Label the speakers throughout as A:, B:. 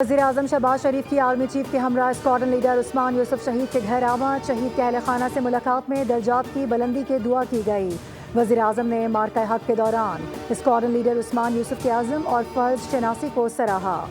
A: وزیراعظم شہباز شریف کی army chief کے ہمراہ اسکواڈرن لیڈر عثمان یوسف شہید کے گھر آمد، شہید کے اہل خانہ سے ملاقات میں درجات کی بلندی کے دعا کی گئی۔ وزیراعظم نے مارکہ حق کے دوران اسکواڈرن لیڈر عثمان یوسف کے عزم اور فرض شناسی کو سراہا۔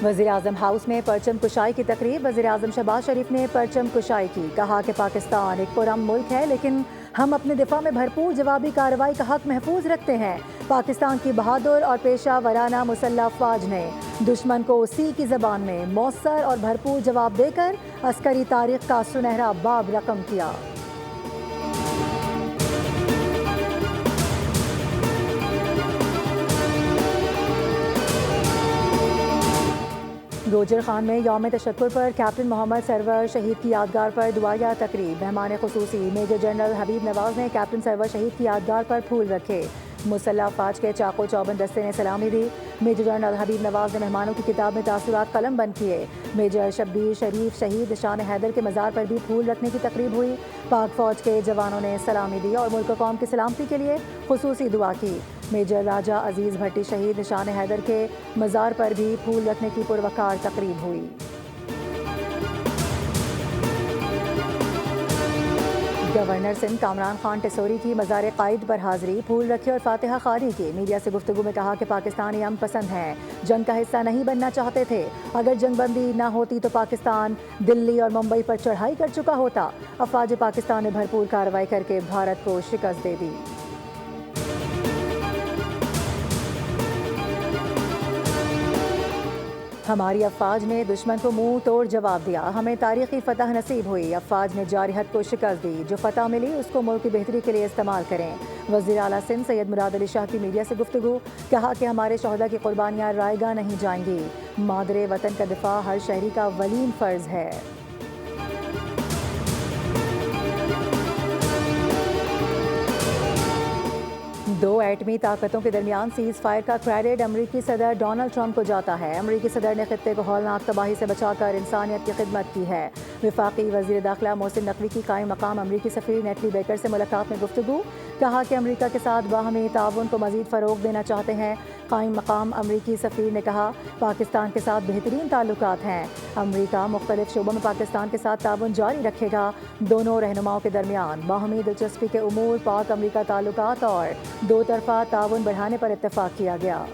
A: وزیراعظم ہاؤس میں پرچم کشائی کی تقریب، وزیراعظم شہباز شریف نے پرچم کشائی کی، کہا کہ پاکستان ایک پرامن ملک ہے لیکن ہم اپنے دفاع میں بھرپور جوابی کارروائی کا حق محفوظ رکھتے ہیں۔ پاکستان کی بہادر اور پیشہ ورانہ مسلح افواج نے دشمن کو اسی کی زبان میں مؤثر اور بھرپور جواب دے کر عسکری تاریخ کا سنہرا باب رقم کیا۔ گوجر خان میں یوم تشکر پر کیپٹن محمد سرور شہید کی یادگار پر دعائیہ تقریب، مہمان خصوصی میجر جنرل حبیب نواز نے کیپٹن سرور شہید کی یادگار پر پھول رکھے۔ مسلح افواج کے چاق و چوبند دستے نے سلامی دی۔ میجر جنرل حبیب نواز نے مہمانوں کی کتاب میں تاثرات قلم بند کیے۔ میجر شبیر شریف شہید نشان حیدر کے مزار پر بھی پھول رکھنے کی تقریب ہوئی۔ پاک فوج کے جوانوں نے سلامی دی اور ملک و قوم کی سلامتی کے لیے خصوصی دعا کی۔ میجر راجہ عزیز بھٹی شہید نشان حیدر کے مزار پر بھی پھول رکھنے کی پروقار تقریب ہوئی۔ گورنر سندھ کامران خان ٹیسوری کی مزار قائد پر حاضری، پھول رکھے اور فاتحہ خوانی کی۔ میڈیا سے گفتگو میں کہا کہ پاکستانی امن پسند ہیں، جنگ کا حصہ نہیں بننا چاہتے تھے۔ اگر جنگ بندی نہ ہوتی تو پاکستان دلی اور ممبئی پر چڑھائی کر چکا ہوتا۔ افواج پاکستان نے بھرپور کارروائی کر کے بھارت کو شکست دے دی۔ ہماری افواج نے دشمن کو منہ توڑ جواب دیا، ہمیں تاریخی فتح نصیب ہوئی۔ افواج نے جارحیت کو شکست دی، جو فتح ملی اس کو ملک کی بہتری کے لیے استعمال کریں۔ وزیر اعلیٰ سندھ سید مراد علی شاہ کی میڈیا سے گفتگو، کہا کہ ہمارے شہداء کی قربانیاں رائے گاہ نہیں جائیں گی۔ مادر وطن کا دفاع ہر شہری کا ولیم فرض ہے۔ دو ایٹمی طاقتوں کے درمیان سیز فائر کا کریڈٹ امریکی صدر ڈونلڈ ٹرمپ کو جاتا ہے۔ امریکی صدر نے خطے کو ہولناک تباہی سے بچا کر انسانیت کی خدمت کی ہے۔ وفاقی وزیر داخلہ محسن نقوی کی قائم مقام امریکی سفیر نیٹلی بیکر سے ملاقات میں گفتگو، کہا کہ امریکہ کے ساتھ باہمی تعاون کو مزید فروغ دینا چاہتے ہیں۔ قائم مقام امریکی سفیر نے کہا، پاکستان کے ساتھ بہترین تعلقات ہیں۔ امریکہ مختلف شعبوں میں پاکستان کے ساتھ تعاون جاری رکھے گا۔ دونوں رہنماؤں کے درمیان باہمی دلچسپی کے امور، پاک امریکہ تعلقات اور دو طرفہ تعاون بڑھانے پر اتفاق کیا گیا۔